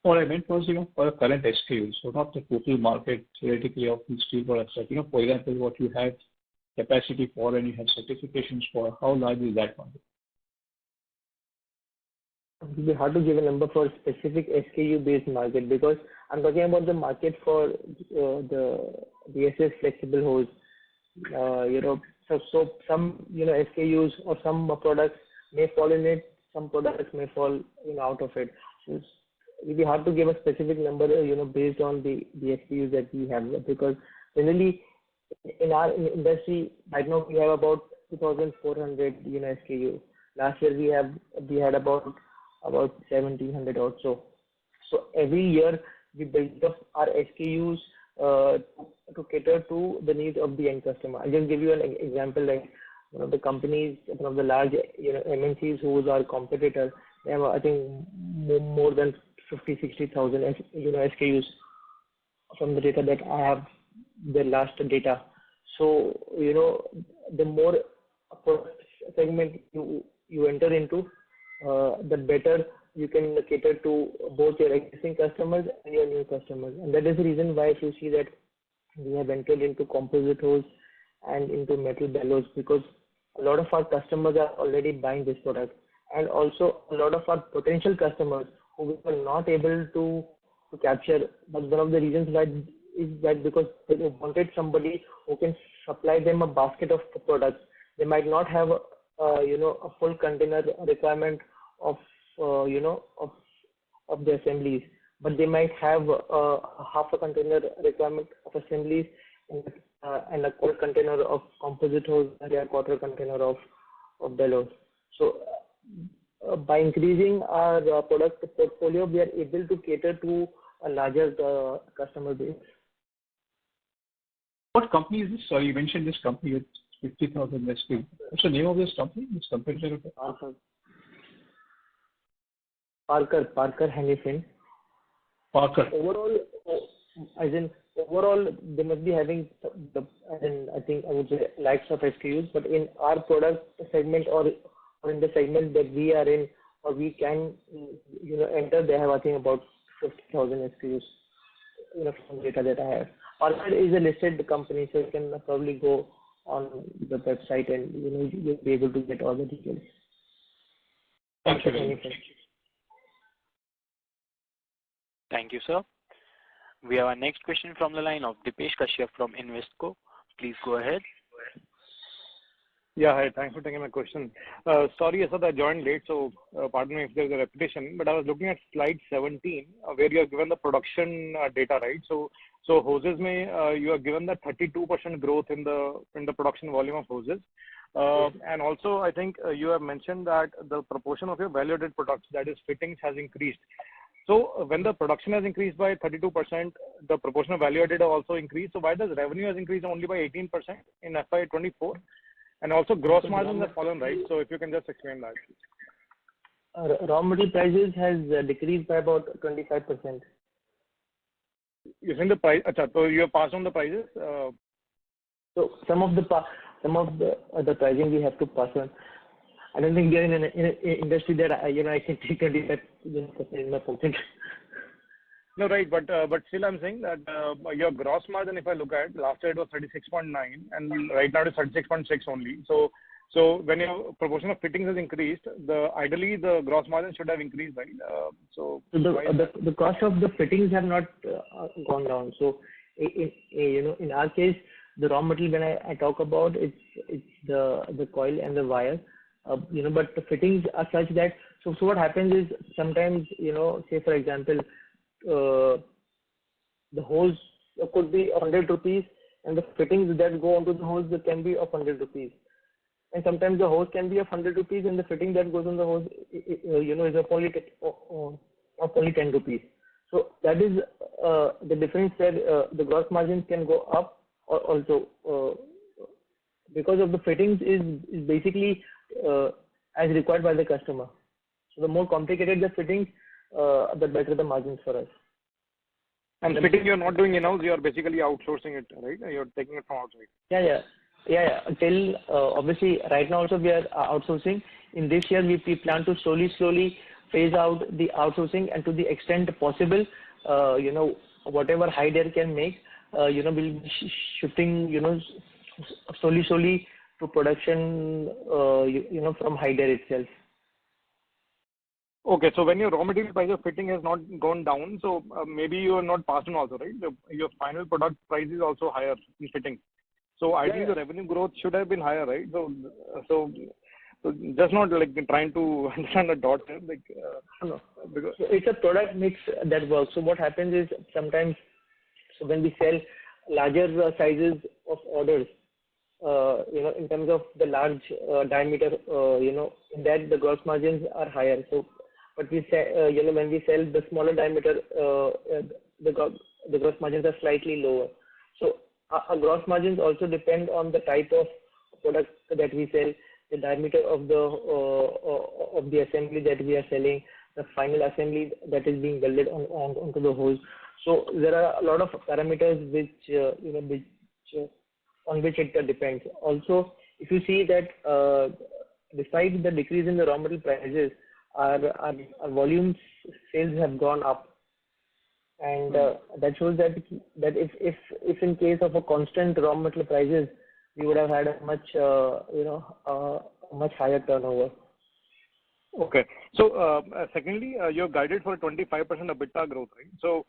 Speaker 8: What I meant was, for the current SKUs, so not the total market theoretically of these steel products. Like, for example, what you have capacity for and you have certifications for, how large is that market?
Speaker 2: It will be hard to give a number for specific SKU-based market, because I'm talking about the market for the SS flexible hose. So some SKUs or some products may fall in it, some products may fall out of it. So it will be hard to give a specific number, based on the SKUs that we have, because generally in our industry right now we have about 2,400 SKU. Last year we had about 1,700 or so. So every year we build up our SKUs to cater to the needs of the end customer. I'll just give you an example. Like one of the companies, one of the large MNCs who is our competitor, they have, I think, more than 50,000-60,000 SKUs from the data that I have, the last data. So the more segment you enter into, the better you can cater to both your existing customers and your new customers. And that is the reason why if you see that we have entered into composite hose and into metal bellows, because a lot of our customers are already buying this product, and also a lot of our potential customers who we were not able to capture. But one of the reasons why is that because they wanted somebody who can supply them a basket of products. They might not have a full container requirement of of the assemblies, but they might have half a container requirement of assemblies and a quarter container of composite hose and a quarter container of bellows. So by increasing our product portfolio, we are able to cater to a larger customer base.
Speaker 8: What company is this? Sorry, you mentioned this company with 50,000 SKUs. What's the name of this company? This competitor?
Speaker 2: Parker Hannifin.
Speaker 8: Parker.
Speaker 2: Overall, they must be having I think I would say lakhs of SKUs, but in our product segment or in the segment that we are in or we can enter, they have I think about 50,000 SKUs. From data that I have. Parker is a listed company, so you can probably go on the website and you'll be able to get all the details.
Speaker 8: Thank you very much.
Speaker 1: Thank you, sir. We have our next question from the line of Dipesh Kashyap from Investco. Please go ahead.
Speaker 9: Yeah, hi. Thanks for taking my question. Sorry, Asad, I joined late, so pardon me if there's a repetition, but I was looking at slide 17 where you are given the production data, right? So hoses you are given the 32% growth in the production volume of hoses. And also, I think you have mentioned that the proportion of your value-added products, that is fittings, has increased. So when the production has increased by 32%, the proportion of value-added also increased. So why does revenue has increased only by 18% in FY24? And also gross margins have fallen, right? So if you can just explain that.
Speaker 2: Raw material prices has decreased by about 25%.
Speaker 9: You think the price? So you have passed on the prices?
Speaker 2: So some of the pricing we have to pass on. I don't think we are in an industry that I can take 25% in my pocket.
Speaker 9: No, right, but still I'm saying that your gross margin, if I look at last year it was 36.9, and right now it is 36.6 only. So when your proportion of fittings has increased, ideally the gross margin should have increased, right? So
Speaker 2: the cost of the fittings have not gone down. So in our case, the raw material when I talk about it's the coil and the wire. But the fittings are such that so what happens is sometimes say for example the hose could be 100 rupees and the fittings that go onto the hose can be of 100 rupees, and sometimes the hose can be of 100 rupees and the fitting that goes on the hose is of only 10 rupees. So that is the difference where the gross margins can go up also because of the fittings is basically as required by the customer. So the more complicated the fittings, the better the margins for us.
Speaker 9: And fitting you're not doing in-house, you're basically outsourcing it, right? You're taking it from outside.
Speaker 2: Yeah. Till obviously right now also we are outsourcing. In this year we plan to slowly phase out the outsourcing, and to the extent possible, whatever high dare can make, we'll be shifting, slowly to production, from high dare itself.
Speaker 9: Okay, so when your raw material price of fitting has not gone down, so maybe you are not passing also, right? Your final product price is also higher in fitting. So ideally the revenue growth should have been higher, right? So just not like trying to understand the dots here,
Speaker 2: No. Because it's a product mix that works. So what happens is sometimes, so when we sell larger sizes of orders, in terms of the large diameter, in that the gross margins are higher. So, but we say, when we sell the smaller diameter, the gross margins are slightly lower. So our gross margins also depend on the type of product that we sell, the diameter of the assembly that we are selling, the final assembly that is being welded onto the hose. So there are a lot of parameters which on which it depends. Also, if you see that despite the decrease in the raw material prices, our volumes sales have gone up, and that shows that if in case of a constant raw material prices, we would have had a much, much higher turnover.
Speaker 9: Okay. So, secondly, you're guided for 25% EBITDA growth, right? So,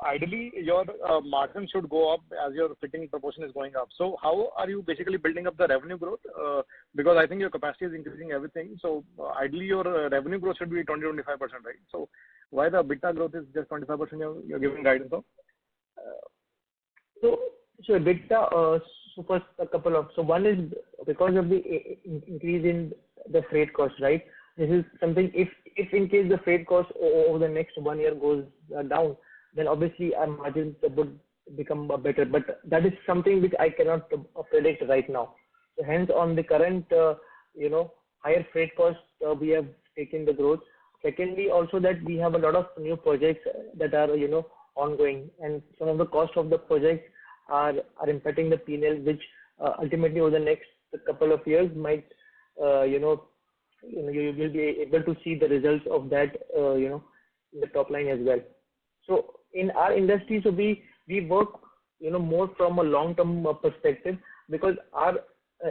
Speaker 9: ideally, your margin should go up as your fitting proportion is going up. So, how are you basically building up the revenue growth? Because I think your capacity is increasing everything. So, ideally, your revenue growth should be 20-25%, right? So, why the EBITDA growth is just 25% you're giving guidance of?
Speaker 2: So EBITDA, so first a couple of, so one is because of the increase in the freight cost, right? This is something, if in case the freight cost over the next 1 year goes down, then obviously our margins would become better. But that is something which I cannot predict right now. So hence on the current, higher freight cost, we have taken the growth. Secondly, also that we have a lot of new projects that are, ongoing, and some of the cost of the projects are impacting the P&L, which ultimately over the next couple of years might, you will be able to see the results of that, in the top line as well. So in our industry, so we work, more from a long-term perspective, because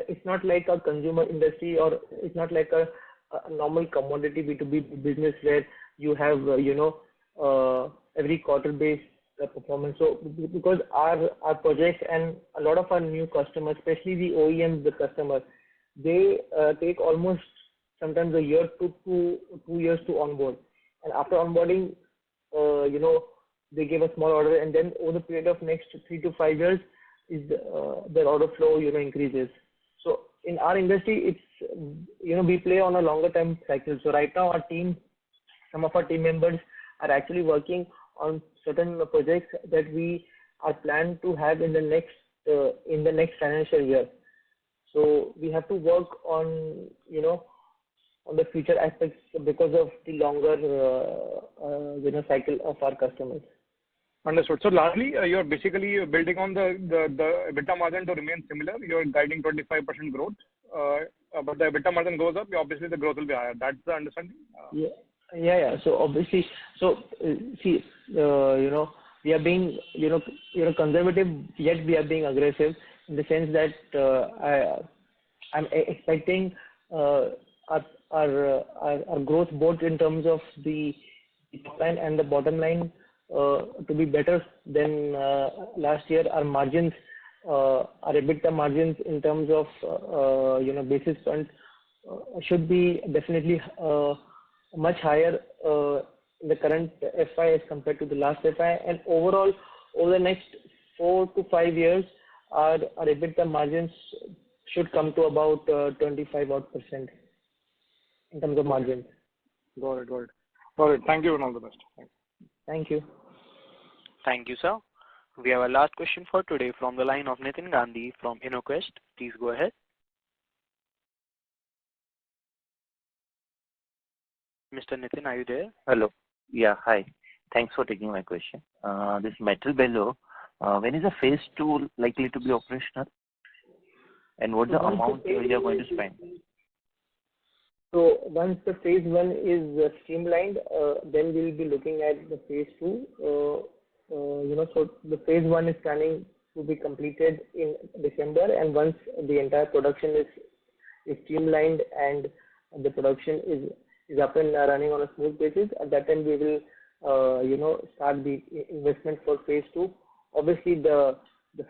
Speaker 2: it's not like a consumer industry, or it's not like a normal commodity B2B business where you have, every quarter-based performance. So because our projects and a lot of our new customers, especially the OEMs, the customers, they take almost sometimes a year to 2 years to onboard. And after onboarding, they give a small order, and then over the period of next 3 to 5 years, their order flow, increases. So in our industry, it's, we play on a longer time cycle. So right now some of our team members are actually working on certain projects that we are planned to have in the next financial year. So we have to work on, on the future aspects because of the longer, cycle of our customers.
Speaker 9: Understood. So largely, you're basically building on the EBITDA margin to remain similar. You're guiding 25% growth, but the EBITDA margin goes up, obviously the growth will be higher. That's the understanding?
Speaker 2: Yeah. So obviously, see, we are being, conservative, yet we are being aggressive, in the sense that I'm expecting our growth both in terms of the top line and the bottom line to be better than last year. Our margins, our EBITDA margins in terms of basis points should be definitely much higher in the current FY as compared to the last FY, and overall over the next 4 to 5 years, our EBITDA margins should come to about 25% in terms of margins.
Speaker 9: Got it. Thank you, and all the best.
Speaker 2: Thank you.
Speaker 1: Thank you, sir. We have a last question for today from the line of Nitin Gandhi from InnoQuest. Please go ahead. Mr. Nitin, are you there?
Speaker 10: Hello. Yeah, hi. Thanks for taking my question. This metal bellow, when is the phase 2 likely to be operational? And what's the amount you are going to spend?
Speaker 2: So once the phase 1 is streamlined, then we'll be looking at the phase 2. So the phase 1 is planning to be completed in December, and once the entire production is streamlined and the production is up and running on a smooth basis, at that time we will start the investment for phase 2. Obviously the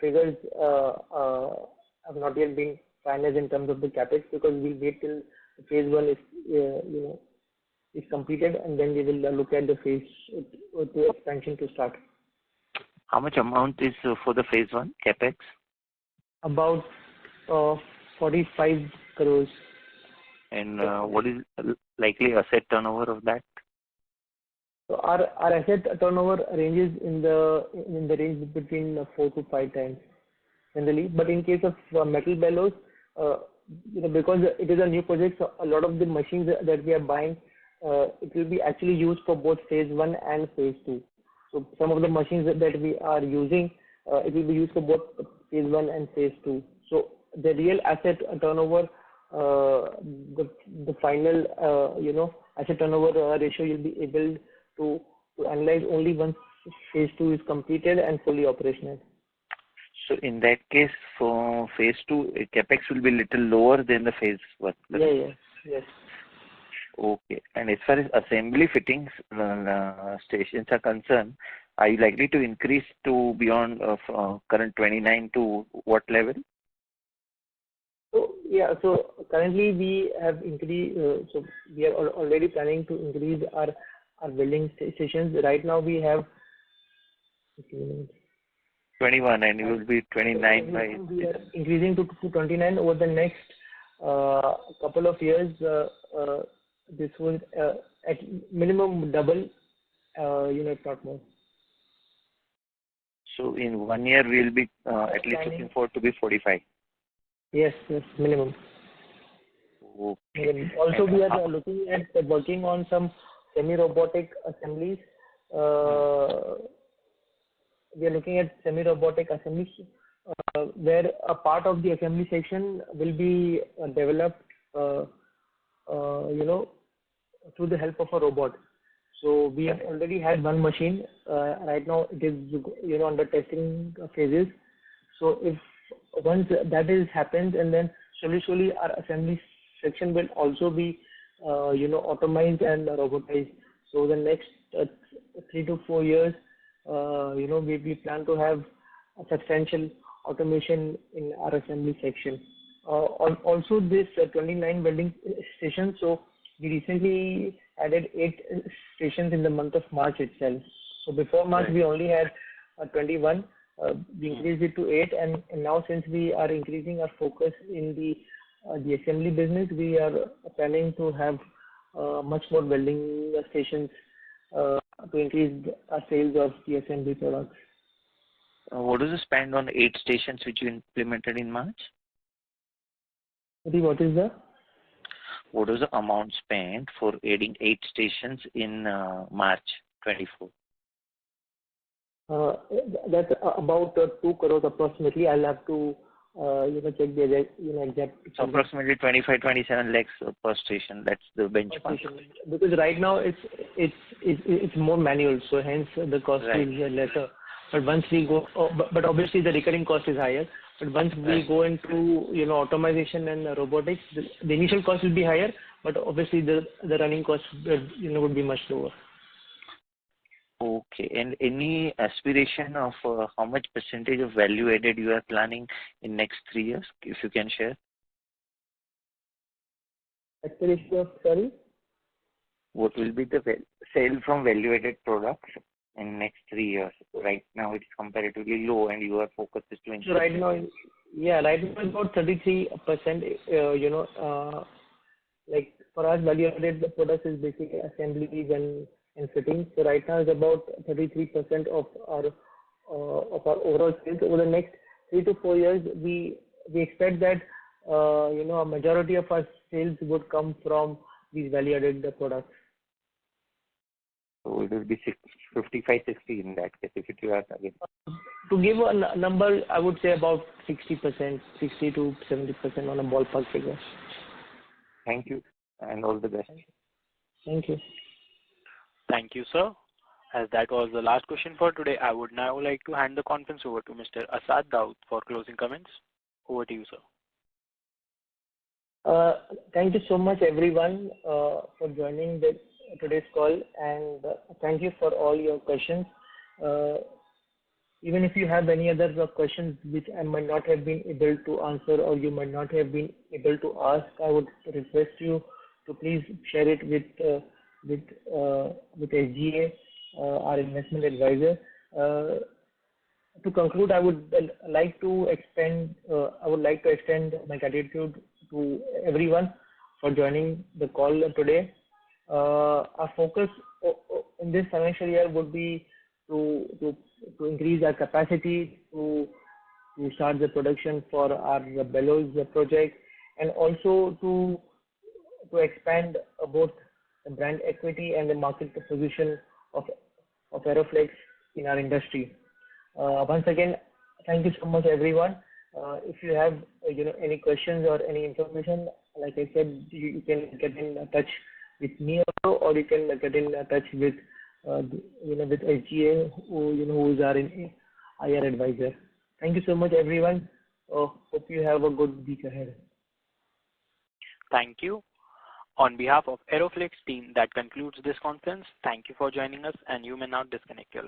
Speaker 2: figures have not yet been finalized in terms of the capex, because we'll wait till the phase 1 is completed, and then we will look at the phase 2 expansion to start.
Speaker 10: How much amount is for the phase 1 capex?
Speaker 2: About 45 crores.
Speaker 10: And what is likely asset turnover of that?
Speaker 2: So our asset turnover ranges in the range between 4 to 5 times generally. But in case of metal bellows, because it is a new project, so a lot of the machines that we are buying, it will be actually used for both phase 1 and phase 2. So some of the machines that we are using, it will be used for both phase 1 and phase 2. So the real asset turnover, the final asset turnover ratio, you'll be able to analyze only once phase 2 is completed and fully operational.
Speaker 10: So in that case, for phase 2, capex will be little lower than the phase 1.
Speaker 2: Yes.
Speaker 10: Okay. And as far as assembly fittings stations are concerned, are you likely to increase to beyond current 29 to what level?
Speaker 2: So currently we have increased. So we are already planning to increase our building stations. Right now we have
Speaker 10: 21, and you will be 29 by.
Speaker 2: We are increasing to 29 over the next couple of years. This will at minimum double, if not more.
Speaker 10: So in 1 year we will be at least looking forward to be 45.
Speaker 2: Yes, minimum.
Speaker 10: Okay.
Speaker 2: Also, we are looking at working on some semi-robotic assemblies. We are looking at semi-robotic assemblies where a part of the assembly section will be developed, through the help of a robot. So we have already had one machine. Right now it is under testing phases. So if once that is happens, and then slowly our assembly section will also be automized and robotized. So the next 3 to 4 years, we plan to have a substantial automation in our assembly section. Also this 29 welding stations. So we recently added 8 stations in the month of March itself. So before March we only had 21. We increased it to 8, and now since we are increasing our focus in the assembly business, we are planning to have much more welding stations to increase our sales of the assembly products.
Speaker 10: What is the spend on 8 stations which you implemented in March?
Speaker 2: What is the?
Speaker 10: What was the amount spent for adding 8 stations in March 24?
Speaker 2: That's about 2 crores approximately. I'll have to check the exact.
Speaker 10: So approximately 25-27 lakhs per station. That's the benchmark.
Speaker 2: Because right now it's more manual, so hence the cost is lesser. But once we go, but obviously the recurring cost is higher. But once we go into automation and robotics, the initial cost will be higher. But obviously the running cost would be much lower.
Speaker 10: Okay. And any aspiration of how much percentage of value added you are planning in next 3 years, if you can share?
Speaker 2: Aspiration of, sorry?
Speaker 10: What will be the sale from value added products in next 3 years? Right now it's comparatively low, and your focus is to increase.
Speaker 2: So right now it's about 33%. Like for us, value added products is basically assemblies and fittings. So right now it's about 33% of our overall sales. Over the next 3 to 4 years, we expect that a majority of our sales would come from these value added products.
Speaker 10: So it will be 55-60 in that case, if you are again.
Speaker 2: To give a number, I would say about 60%, 60 to 70% on a ballpark figure.
Speaker 10: Thank you, and all the best.
Speaker 2: Thank you.
Speaker 1: Thank you, sir. As that was the last question for today, I would now like to hand the conference over to Mr. Asad Daud for closing comments. Over to you, sir.
Speaker 2: Thank you so much, everyone, for joining today's call, and thank you for all your questions. Even if you have any other questions which I might not have been able to answer, or you might not have been able to ask, I would request you to please share it with SGA, our investment advisor. To conclude, I would like to extend my gratitude to everyone for joining the call today. Our focus in this financial year would be to increase our capacity to start the production for our bellows project, and also to expand both the brand equity and the market position of Aeroflex in our industry. Once again, thank you so much, everyone. If you have any questions or any information, like I said, you can get in touch with me, or you can get in touch with with SGA, who is our IR advisor. Thank you so much, everyone. Hope you have a good week ahead.
Speaker 1: Thank you. On behalf of Aeroflex team, that concludes this conference. Thank you for joining us, and you may now disconnect your line.